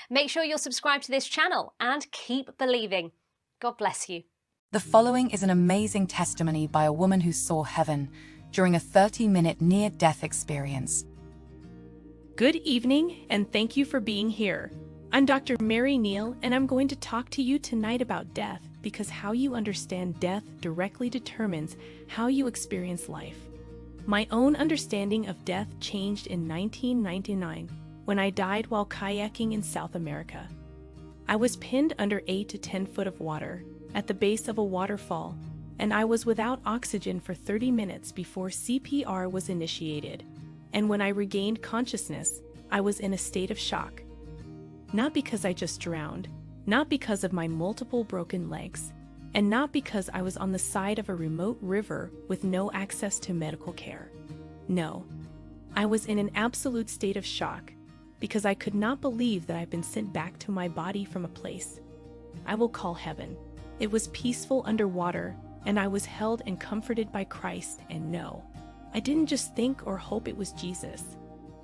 Make sure you're subscribed to this channel and keep believing. God bless you. The following is an amazing testimony by a woman who saw heaven during a 30-minute near-death experience. Good evening, and thank you for being here. I'm Dr. Mary Neal, and I'm going to talk to you tonight about death because how you understand death directly determines how you experience life. My own understanding of death changed in 1999 when I died while kayaking in South America. I was pinned under 8 to 10 foot of water at the base of a waterfall, and I was without oxygen for 30 minutes before CPR was initiated. And when I regained consciousness, I was in a state of shock. Not because I just drowned, not because of my multiple broken legs, and not because I was on the side of a remote river with no access to medical care. No, I was in an absolute state of shock because I could not believe that I'd been sent back to my body from a place I will call heaven. It was peaceful underwater, and I was held and comforted by Christ, and no, I didn't just think or hope it was Jesus.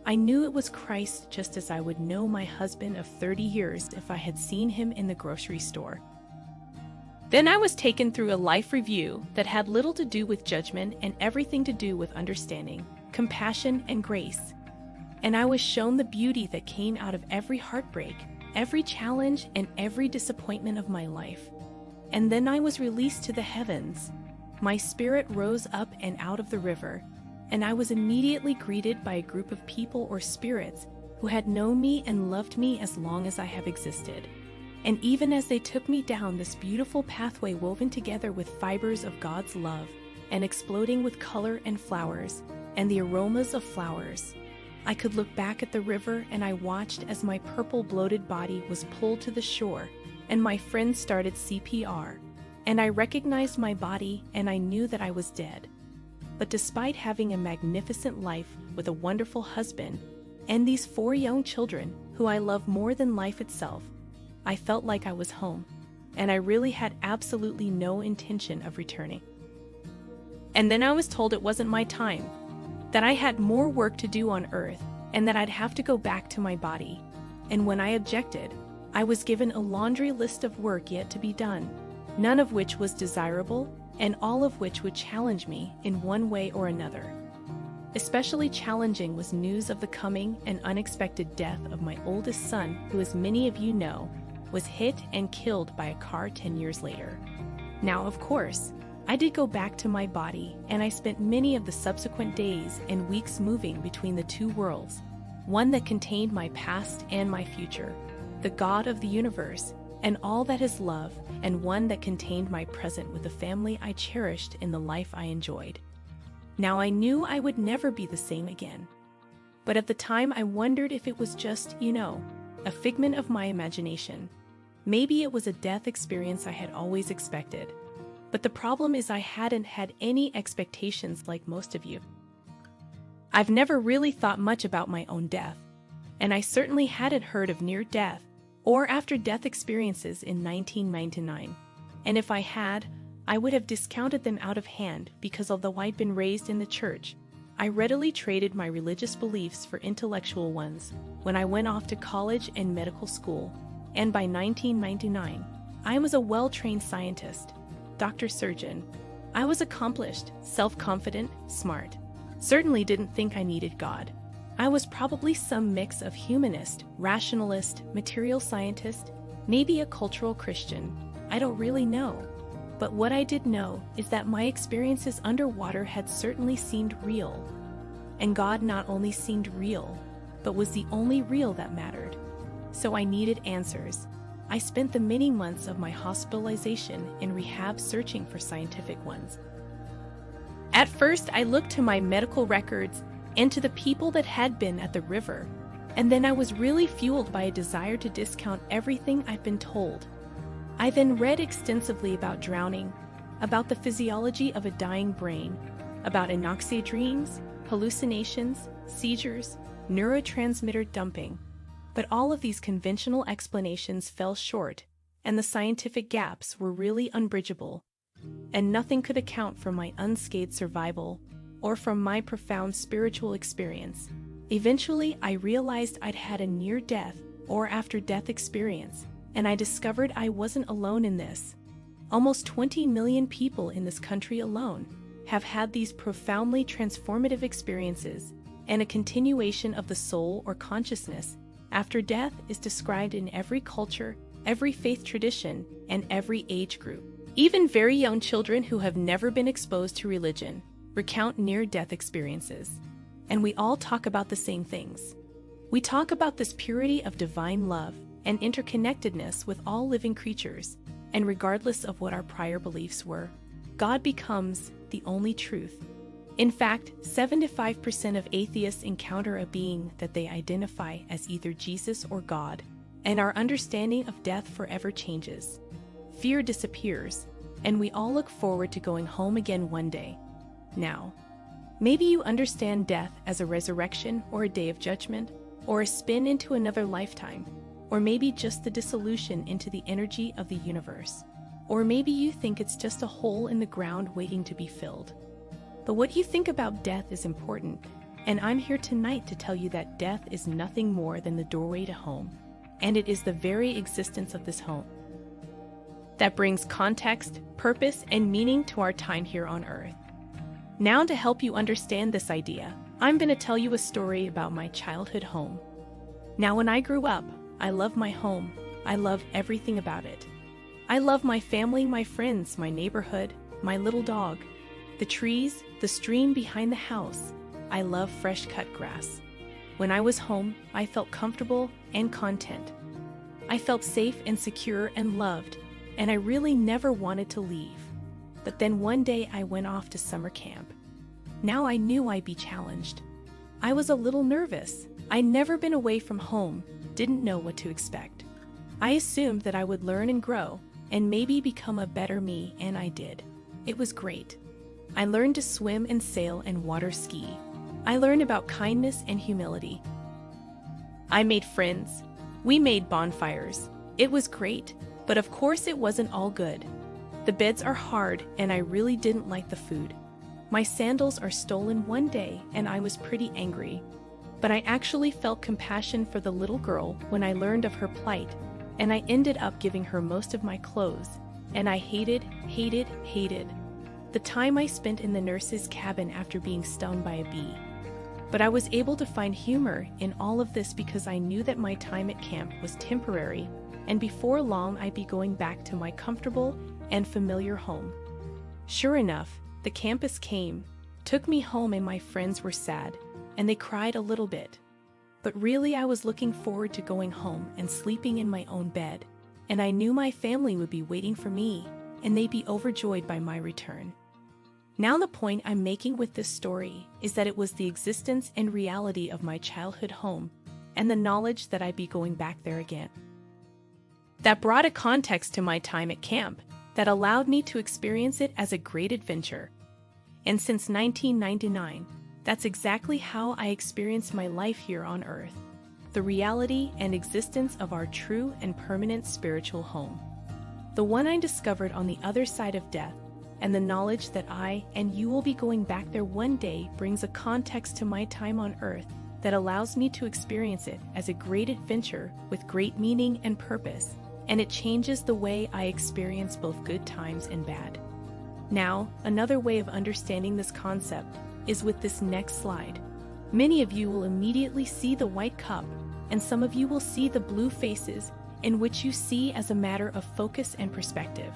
I knew it was Christ just as I would know my husband of 30 years if I had seen him in the grocery store. Then I was taken through a life review that had little to do with judgment and everything to do with understanding, compassion, and grace. And I was shown the beauty that came out of every heartbreak, every challenge, and every disappointment of my life. And then I was released to the heavens. My spirit rose up and out of the river, and I was immediately greeted by a group of people or spirits who had known me and loved me as long as I have existed. And even as they took me down this beautiful pathway woven together with fibers of God's love and exploding with color and flowers and the aromas of flowers, I could look back at the river and I watched as my purple bloated body was pulled to the shore and my friends started CPR. And I recognized my body and I knew that I was dead. But despite having a magnificent life with a wonderful husband and these 4 young children who I love more than life itself, I felt like I was home, and I really had absolutely no intention of returning. And then I was told it wasn't my time, that I had more work to do on earth, and that I'd have to go back to my body. And when I objected, I was given a laundry list of work yet to be done, none of which was desirable, and all of which would challenge me in one way or another. Especially challenging was news of the coming and unexpected death of my oldest son, who, as many of you know, was hit and killed by a car 10 years later. Now, of course, I did go back to my body, and I spent many of the subsequent days and weeks moving between the 2 worlds, one that contained my past and my future, the God of the universe, and all that is love, and one that contained my present with the family I cherished in the life I enjoyed. Now I knew I would never be the same again. But at the time I wondered if it was just, a figment of my imagination. Maybe it was a death experience I had always expected. But the problem is I hadn't had any expectations like most of you. I've never really thought much about my own death, and I certainly hadn't heard of near-death or after-death experiences in 1999. And if I had, I would have discounted them out of hand because although I'd been raised in the church, I readily traded my religious beliefs for intellectual ones when I went off to college and medical school. And by 1999, I was a well-trained scientist, doctor surgeon. I was accomplished, self-confident, smart. Certainly didn't think I needed God. I was probably some mix of humanist, rationalist, material scientist, maybe a cultural Christian. I don't really know. But what I did know is that my experiences underwater had certainly seemed real. And God not only seemed real, but was the only real that mattered. So I needed answers. I spent the many months of my hospitalization in rehab searching for scientific ones. At first, I looked to my medical records and to the people that had been at the river, and then I was really fueled by a desire to discount everything I'd been told. I then read extensively about drowning, about the physiology of a dying brain, about anoxia dreams, hallucinations, seizures, neurotransmitter dumping. But all of these conventional explanations fell short, and the scientific gaps were really unbridgeable, and nothing could account for my unscathed survival or from my profound spiritual experience. Eventually, I realized I'd had a near-death or after-death experience, and I discovered I wasn't alone in this. Almost 20 million people in this country alone have had these profoundly transformative experiences, and a continuation of the soul or consciousness after death is described in every culture, every faith tradition, and every age group. Even very young children who have never been exposed to religion recount near-death experiences. And we all talk about the same things. We talk about this purity of divine love and interconnectedness with all living creatures, and regardless of what our prior beliefs were, God becomes the only truth. In fact, 75% of atheists encounter a being that they identify as either Jesus or God, and our understanding of death forever changes. Fear disappears, and we all look forward to going home again one day. Now, maybe you understand death as a resurrection or a day of judgment, or a spin into another lifetime, or maybe just the dissolution into the energy of the universe. Or maybe you think it's just a hole in the ground waiting to be filled. But what you think about death is important, and I'm here tonight to tell you that death is nothing more than the doorway to home, and it is the very existence of this home that brings context, purpose, and meaning to our time here on Earth. Now, to help you understand this idea, I'm going to tell you a story about my childhood home. Now, when I grew up, I loved my home. I loved everything about it. I loved my family, my friends, my neighborhood, my little dog, the trees, the stream behind the house. I love fresh-cut grass. When I was home, I felt comfortable and content. I felt safe and secure and loved, and I really never wanted to leave. But then one day I went off to summer camp. Now I knew I'd be challenged. I was a little nervous. I'd never been away from home, didn't know what to expect. I assumed that I would learn and grow, and maybe become a better me, and I did. It was great. I learned to swim and sail and water ski. I learned about kindness and humility. I made friends. We made bonfires. It was great, but of course it wasn't all good. The beds are hard, and I really didn't like the food. My sandals are stolen one day, and I was pretty angry. But I actually felt compassion for the little girl when I learned of her plight, and I ended up giving her most of my clothes, and I hated the time I spent in the nurse's cabin after being stung by a bee. But I was able to find humor in all of this because I knew that my time at camp was temporary, and before long I'd be going back to my comfortable and familiar home. Sure enough, the campus came, took me home, and my friends were sad, and they cried a little bit. But really I was looking forward to going home and sleeping in my own bed, and I knew my family would be waiting for me, and they'd be overjoyed by my return. Now the point I'm making with this story is that it was the existence and reality of my childhood home, and the knowledge that I'd be going back there again, that brought a context to my time at camp, that allowed me to experience it as a great adventure. And since 1999, that's exactly how I experienced my life here on Earth, the reality and existence of our true and permanent spiritual home. The one I discovered on the other side of death, and the knowledge that I and you will be going back there one day brings a context to my time on Earth that allows me to experience it as a great adventure with great meaning and purpose, and it changes the way I experience both good times and bad. Now, another way of understanding this concept is with this next slide. Many of you will immediately see the white cup, and some of you will see the blue faces, in which you see as a matter of focus and perspective.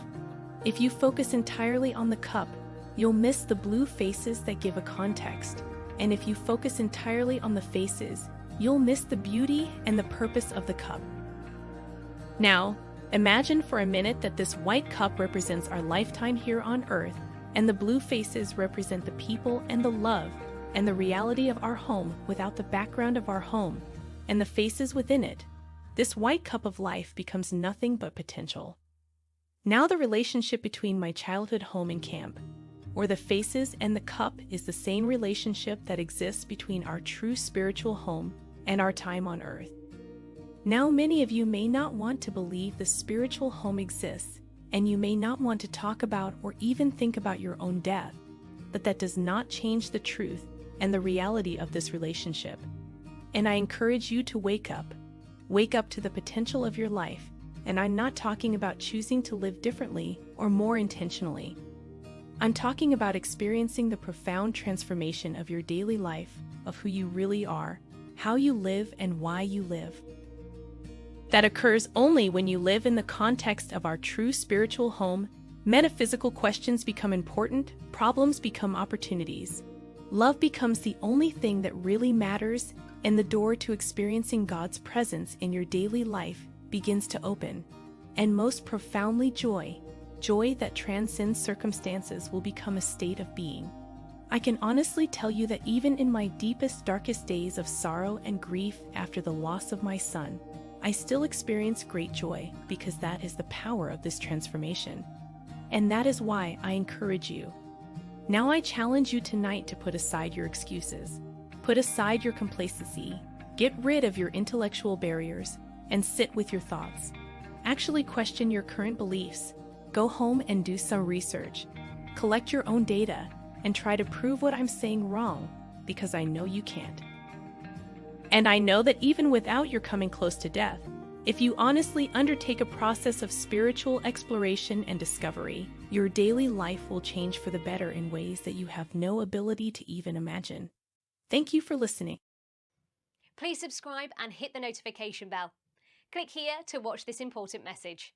If you focus entirely on the cup, you'll miss the blue faces that give a context, and if you focus entirely on the faces, you'll miss the beauty and the purpose of the cup. Now, imagine for a minute that this white cup represents our lifetime here on Earth, and the blue faces represent the people and the love and the reality of our home without the background of our home and the faces within it. This white cup of life becomes nothing but potential. Now the relationship between my childhood home and camp, or the faces and the cup, is the same relationship that exists between our true spiritual home and our time on Earth. Now many of you may not want to believe the spiritual home exists, and you may not want to talk about or even think about your own death, but that does not change the truth and the reality of this relationship. And I encourage you to wake up. wake up to the potential of your life, and I'm not talking about choosing to live differently or more intentionally. I'm talking about experiencing the profound transformation of your daily life, of who you really are, how you live, and why you live. That occurs only when you live in the context of our true spiritual home. Metaphysical questions become important, problems become opportunities. Love becomes the only thing that really matters, and the door to experiencing God's presence in your daily life begins to open. And most profoundly, joy that transcends circumstances, will become a state of being. I can honestly tell you that even in my deepest, darkest days of sorrow and grief after the loss of my son, I still experience great joy, because that is the power of this transformation. And that is why I encourage you. Now I challenge you tonight to put aside your excuses. Put aside your complacency. Get rid of your intellectual barriers and sit with your thoughts. Actually question your current beliefs. Go home and do some research. Collect your own data and try to prove what I'm saying wrong, because I know you can't. And I know that even without your coming close to death, if you honestly undertake a process of spiritual exploration and discovery, your daily life will change for the better in ways that you have no ability to even imagine. Thank you for listening. Please subscribe and hit the notification bell. Click here to watch this important message.